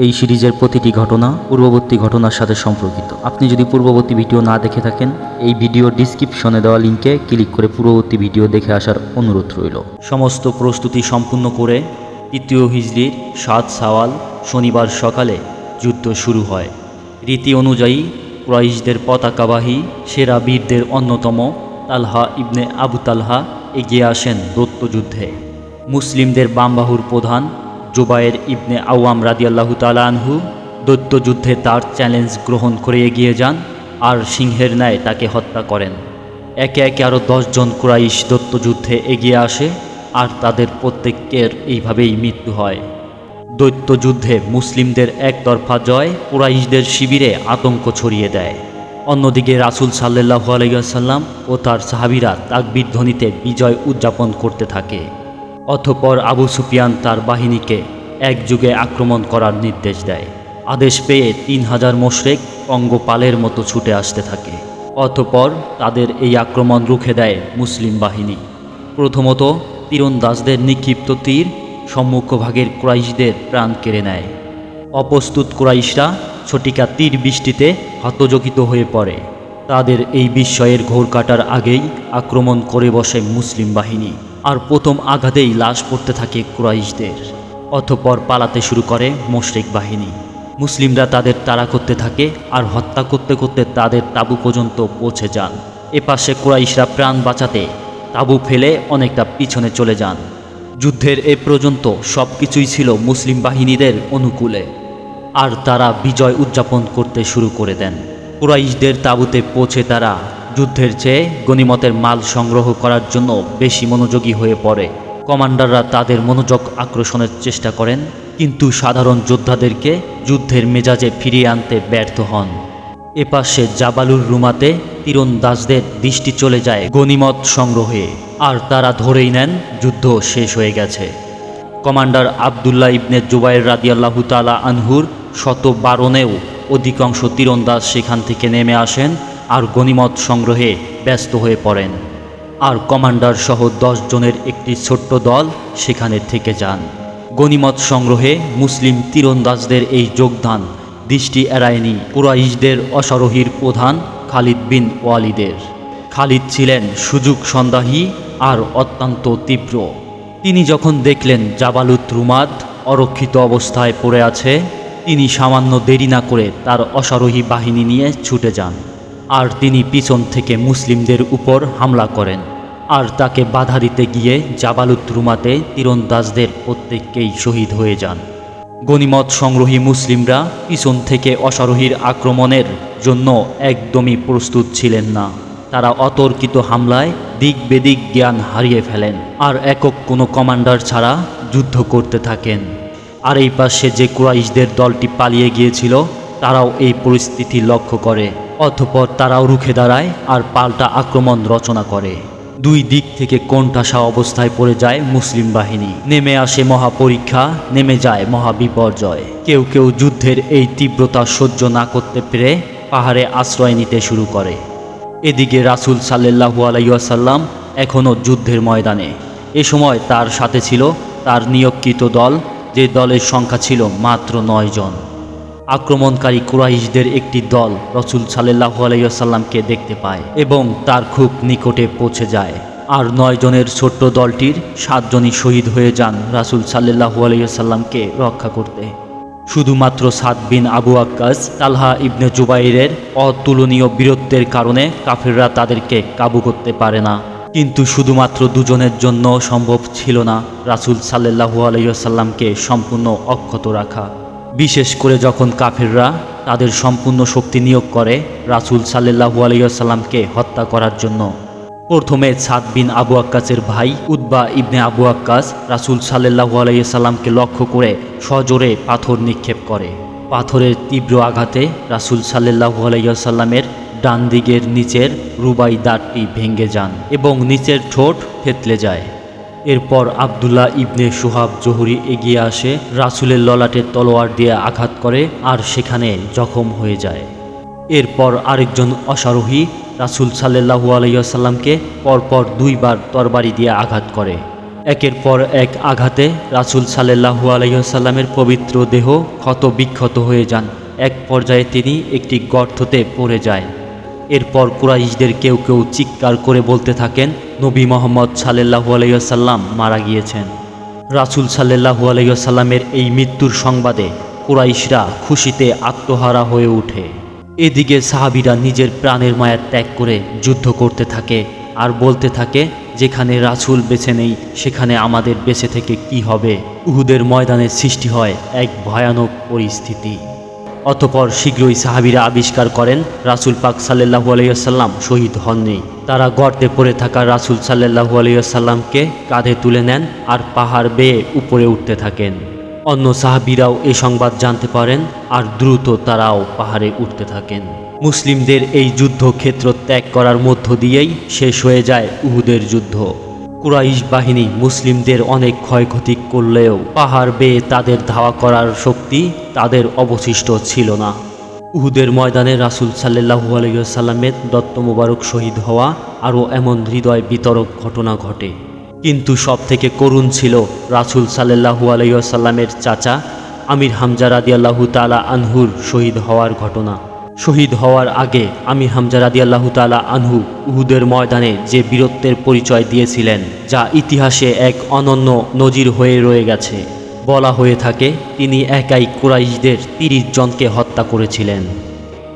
এই সিরিজের প্রতিটি ঘটনা পূর্ববর্তী ঘটনার সাথে সম্পর্কিত। আপনি যদি পূর্ববর্তী ভিডিও না দেখে থাকেন, এই ভিডিও ডিসক্রিপশনে দেওয়া লিঙ্কে ক্লিক করে পূর্ববর্তী ভিডিও দেখে আসার অনুরোধ রইল। সমস্ত প্রস্তুতি সম্পূর্ণ করে ৩য় হিজরির ৭ শাওয়াল শনিবার সকালে যুদ্ধ শুরু হয়। রীতি অনুযায়ী কুরাইশদের পতাকাবাহী সেরা বীরদের অন্যতম তালহা ইবনে আবু তালহা এগিয়ে আসেন দৈত্যযুদ্ধে। মুসলিমদের বামবাহুর প্রধান জুবায়ের ইবনে আওয়াম রাদিয়াল্লাহু তাআলা আনহু দৈত্যযুদ্ধে তার চ্যালেঞ্জ গ্রহণ করে এগিয়ে যান আর সিংহের ন্যায় তাকে হত্যা করেন। একে একে আরও ১০ জন কুরাইশ দৈত্যযুদ্ধে এগিয়ে আসে আর তাদের প্রত্যেকের এইভাবেই মৃত্যু হয়। দৈত্যযুদ্ধে মুসলিমদের একতরফা জয় কুরাইশদের শিবিরে আতঙ্ক ছড়িয়ে দেয়। অন্যদিকে রাসূল সাল্লাল্লাহু আলাইহি ওয়াসাল্লাম ও তার সাহাবীরা তাকবীর ধ্বনিতে বিজয় উদযাপন করতে থাকে। অতঃপর আবু সুফিয়ান তার বাহিনীকে একযোগে আক্রমণ করার নির্দেশ দেয়। আদেশ পেয়ে ৩,০০০ মুশরিক পঙ্গপালের মতো ছুটে আসতে থাকে। অতঃপর তাদের এই আক্রমণ রুখে দেয় মুসলিম বাহিনী। প্রথমত তীরন্দাজদের নিক্ষিপ্ত তীর সম্মুখভাগের কুরাইশদের প্রাণ কেড়ে নেয়। অপ্রস্তুত কুরাইশরা ছটিকা তীর বৃষ্টিতে হতচকিত হয়ে পড়ে। তাদের এই বিস্ময়ের ঘোর কাটার আগেই আক্রমণ করে বসে মুসলিম বাহিনী, আর প্রথম আঘাতেই লাশ পড়তে থাকে কুরাইশদের। অতঃপর পালাতে শুরু করে মুশরিক বাহিনী। মুসলিমরা তাদের তাড়া করতে থাকে আর হত্যা করতে করতে তাদের তাঁবু পর্যন্ত পৌঁছে যান। এপাশে কুরাইশরা প্রাণ বাঁচাতে তাঁবু ফেলে অনেকটা পিছনে চলে যান। যুদ্ধের এ পর্যন্ত সব কিছুই ছিল মুসলিম বাহিনীদের অনুকূলে, আর তারা বিজয় উদযাপন করতে শুরু করে দেন। কুরাইশদের তাঁবুতে পৌঁছে তারা যুদ্ধের চেয়ে গনিমতের মাল সংগ্রহ করার জন্য বেশি মনোযোগী হয়ে পড়ে। কমান্ডাররা তাদের মনোযোগ আকর্ষণের চেষ্টা করেন, কিন্তু সাধারণ যোদ্ধাদেরকে যুদ্ধের মেজাজে ফিরিয়ে আনতে ব্যর্থ হন। এপাশে জাবালুর রুমাতে তীরন্দাজদের দৃষ্টি চলে যায় গনিমত সংগ্রহে, আর তারা ধরেই নেন যুদ্ধ শেষ হয়ে গেছে। কমান্ডার আবদুল্লাহ ইবনে জুবায়ের রাদিয়াল্লাহু তাআলা আনহুর ১১২নেও অধিকাংশ তীরন্দাজ সেখান থেকে নেমে আসেন আর গনিমত সংগ্রহে ব্যস্ত হয়ে পড়েন। আর কমান্ডার সহ ১০ জনের একটি ছোট্ট দল সেখানে থেকে যান। গনিমত সংগ্রহে মুসলিম তীরন্দাজদের এই যোগদান দৃষ্টি এড়ায়নি কুরাইশদের অশ্বারোহীর প্রধান খালিদ বিন ওয়ালিদের। খালিদ ছিলেন সুযোগ সন্ধানী আর অত্যন্ত তীব্র। তিনি যখন দেখলেন জাবালুত রুমাত অরক্ষিত অবস্থায় পড়ে আছে, তিনি সামান্য দেরি না করে তার অশ্বারোহী বাহিনী নিয়ে ছুটে যান, আর তিনি পিছন থেকে মুসলিমদের উপর হামলা করেন। আর তাকে বাধা দিতে গিয়ে জাবালুত রুমাতে তীরন্দাজদের প্রত্যেককেই শহীদ হয়ে যান। গনিমত সংগ্রহী মুসলিমরা পিছন থেকে অশ্বারোহীর আক্রমণের জন্য একদমই প্রস্তুত ছিলেন না। তারা অতর্কিত হামলায় দিক বেদিক জ্ঞান হারিয়ে ফেলেন আর একক কোনো কমান্ডার ছাড়া যুদ্ধ করতে থাকেন। আর এই পাশে যে কুরাইশদের দলটি পালিয়ে গিয়েছিল, তারাও এই পরিস্থিতি লক্ষ্য করে। অতঃপর তারাও রুখে দাঁড়ায় আর পাল্টা আক্রমণ রচনা করে। দুই দিক থেকে কোণঠাসা অবস্থায় পড়ে যায় মুসলিম বাহিনী। নেমে আসে মহাপরীক্ষা, নেমে যায় মহাবিপর্যয়। কেউ কেউ যুদ্ধের এই তীব্রতা সহ্য না করতে পেরে পাহাড়ে আশ্রয় নিতে শুরু করে। এদিকে রাসূল সাল্লাল্লাহু আলাইহি ওয়াসাল্লাম এখনও যুদ্ধের ময়দানে। এ সময় তার সাথে ছিল তার নিয়োগকৃত দল, যে দলের সংখ্যা ছিল মাত্র ৯ জন। আক্রমণকারী কুরাইশদের একটি দল রাসূল সাল্লাল্লাহু আলাইহি ওয়াসাল্লামকে দেখতে পায় এবং তার খুব নিকটে পৌঁছে যায়। আর ৯ জনের ছোট্ট দলটির ৭ জনই শহীদ হয়ে যান রাসূল সাল্লাল্লাহু আলাইহি ওয়াসাল্লামকে রক্ষা করতে। শুধুমাত্র সাদ বিন আবু ওয়াক্কাস তালহা ইবনে জুবাইরের অতুলনীয় বীরত্বের কারণে কাফেররা তাদেরকে কাবু করতে পারে না। কিন্তু শুধুমাত্র দুজনের জন্য সম্ভব ছিল না রাসূল সাল্লাল্লাহু আলাইহি ওয়াসাল্লামকে সম্পূর্ণ অক্ষত রাখা। বিশেষ করে যখন কাফেররা তাদের সম্পূর্ণ শক্তি নিয়োগ করে রাসূল সাল্লাল্লাহু আলাইহি ওয়াসাল্লামকে হত্যা করার জন্য। প্রথমে সাদ বিন আবু ওয়াক্কাসের ভাই উতবা ইবনে আবু ওয়াক্কাস রাসূল সাল্লাল্লাহু আলাইহি ওয়াসাল্লামকে লক্ষ্য করে সজোরে পাথর নিক্ষেপ করে। পাথরের তীব্র আঘাতে রাসূল সাল্লাল্লাহু আলাইহি ওয়াসাল্লামের ডান দিকের নিচের রুবাই দাঁতটি ভেঙে যান এবং নিচের ঠোঁট থেতলে যায়। এরপর আবদুল্লাহ ইবনে সুহাব জোহরি এগিয়ে আসে, রাসূলের ললাটে তলোয়ার দিয়ে আঘাত করে আর সেখানে জখম হয়ে যায়। এরপর আরেকজন অশ্বারোহী রাসূল সাল্লাল্লাহু আলাইহি ওয়াসাল্লামকে পরপর 2 বার তরবারি দিয়ে আঘাত করে। একের পর এক আঘাতে রাসূল সাল্লাল্লাহু আলাইহি ওয়াসাল্লামের পবিত্র দেহ ক্ষত বিক্ষত হয়ে যান। এক পর্যায়ে তিনি একটি গর্ততে পড়ে যায়। এরপর কুরাইশদের কেউ কেউ চিৎকার করে বলতে থাকেন, নবী মুহাম্মদ সাল্লাল্লাহু আলাইহি ওয়াসাল্লাম মারা গিয়েছেন। রাসূল সাল্লাল্লাহু আলাইহি ওয়াসাল্লামের এই মৃত্যুর সংবাদে কুরাইশরা খুশিতে আত্মহারা হয়ে ওঠে। এদিকে সাহাবীরা নিজের প্রাণের মায়া ত্যাগ করে যুদ্ধ করতে থাকে আর বলতে থাকে, যেখানে রাসূল বেঁচে নেই সেখানে আমাদের বেঁচে থেকে কি হবে। উহুদের ময়দানে সৃষ্টি হয় এক ভয়ানক পরিস্থিতি। অতঃপর শীঘ্রই সাহাবীরা আবিষ্কার করেন রাসূল পাক সাল্লাল্লাহু আলাইহি ওয়াসাল্লাম শহীদ হননি। তারা গর্তে পড়ে থাকা রাসূল সাল্লাল্লাহু আলাইহি ওয়াসাল্লামকে কাঁধে তুলে নেন আর পাহাড় বেয়ে উপরে উঠতে থাকেন। অন্য সাহাবীরাও এই সংবাদ জানতে পারেন আর দ্রুত তারাও পাহাড়ে উঠতে থাকেন। মুসলিমদের এই যুদ্ধক্ষেত্র ত্যাগ করার মধ্য দিয়েই শেষ হয়ে যায় উহুদের যুদ্ধ। কুরাইশ বাহিনী মুসলিমদের অনেক ক্ষয়ক্ষতি করলেও পাহাড় বেয়ে তাদের ধাওয়া করার শক্তি তাদের অবশিষ্ট ছিল না। উহুদের ময়দানে রাসূল সাল্লাল্লাহু আলাইহি ওয়াসাল্লামের দত্ত মোবারক শহীদ হওয়া আরও এমন হৃদয় বিতরক ঘটনা ঘটে। কিন্তু সবথেকে করুণ ছিল রাসূল সাল্লাল্লাহু আলাইহি ওয়াসাল্লামের চাচা আমির হামজা রাদিয়াল্লাহু তাআলা আনহুর শহীদ হওয়ার ঘটনা। শহীদ হওয়ার আগে আমির হামজা রাদিয়াল্লাহু তাআলা আনহু উহুদের ময়দানে যে বীরত্বের পরিচয় দিয়েছিলেন, যা ইতিহাসে এক অনন্য নজির হয়ে রয়ে গেছে। বলা হয়ে থাকে তিনি একাই কুরাইশদের ৩০ জনকে হত্যা করেছিলেন।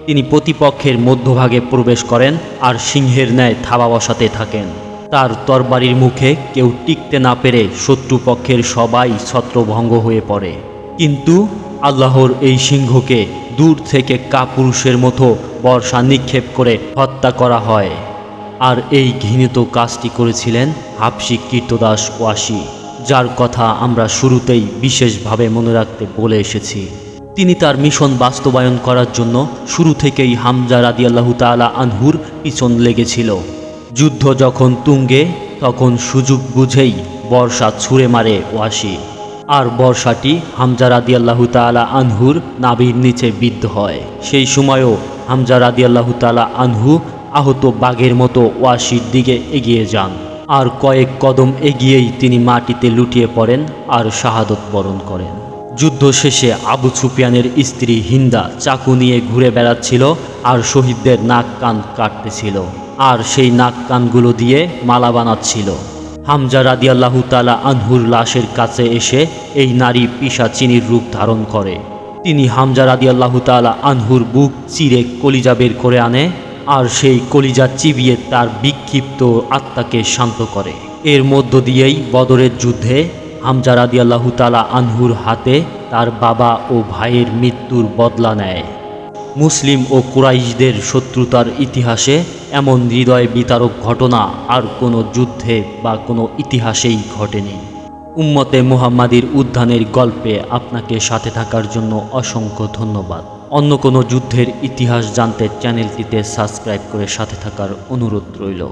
তিনি প্রতিপক্ষের মধ্যভাগে প্রবেশ করেন আর সিংহের ন্যায় থাবা বসাতে থাকেন। তার তরবারির মুখে কেউ টিকতে না পেরে শত্রুপক্ষের সবাই ছত্রভঙ্গ হয়ে পড়ে। কিন্তু আল্লাহর এই সিংহকে দূর থেকে কাপুরুষের মতো বর্ষা নিক্ষেপ করে হত্যা করা হয়। আর এই ঘৃণিত কাজটি করেছিলেন হাবশী কৃতদাস ওয়াসি, যার কথা আমরা শুরুতেই বিশেষভাবে মনে রাখতে বলে এসেছি। তিনি তার মিশন বাস্তবায়ন করার জন্য শুরু থেকেই হামজা রাদিয়াল্লাহু তাআলা আনহুর পিছন লেগেছিল। যুদ্ধ যখন তুঙ্গে তখন সুযোগ বুঝেই বর্ষা ছুঁড়ে মারে ওয়াসি, আর বর্ষাটি হামজা রাদিয়াল্লাহু তাআলা আনহুর নাভির নিচে বিদ্ধ হয়। সেই সময়ও হামজা রাদিয়াল্লাহু তাআলা আনহু আহত বাঘের মতো ওয়াসির দিকে এগিয়ে যান, আর কয়েক কদম এগিয়েই তিনি মাটিতে লুটিয়ে পড়েন আর শাহাদত বরণ করেন। যুদ্ধ শেষে আবু সুফিয়ানের স্ত্রী হিন্দা চাকু নিয়ে ঘুরে বেড়াচ্ছিল আর শহীদদের নাক কান কাটতেছিল, আর সেই নাক কানগুলো দিয়ে মালা বানাচ্ছিল। হামজা রাদিয়াল্লাহু তাআলা আনহুর লাশের কাছে এসে এই নারী পিশাচিনীর রূপ ধারণ করে। তিনি হামজা রাদিয়াল্লাহু তাআলা আনহুর বুক চিরে কলিজা বের করে আনে আর সেই কলিজা চিবিয়ে তার বিক্ষিপ্ত আত্মাকে শান্ত করে। এর মধ্য দিয়েই বদরের যুদ্ধে হামজা রাদিয়াল্লাহু তাআলা আনহুর হাতে তার বাবা ও ভাইয়ের মৃত্যুর বদলা নেয়। মুসলিম ও কুরাইশদের শত্রুতার ইতিহাসে এমন হৃদয় বিতারক ঘটনা আর কোনো যুদ্ধে বা কোনো ইতিহাসেই ঘটেনি। উম্মতে মুহাম্মাদির উত্থানের গল্পে আপনাকে সাথে থাকার জন্য অসংখ্য ধন্যবাদ। অন্য কোনো যুদ্ধের ইতিহাস জানতে চ্যানেলটিতে সাবস্ক্রাইব করে সাথে থাকার অনুরোধ রইল।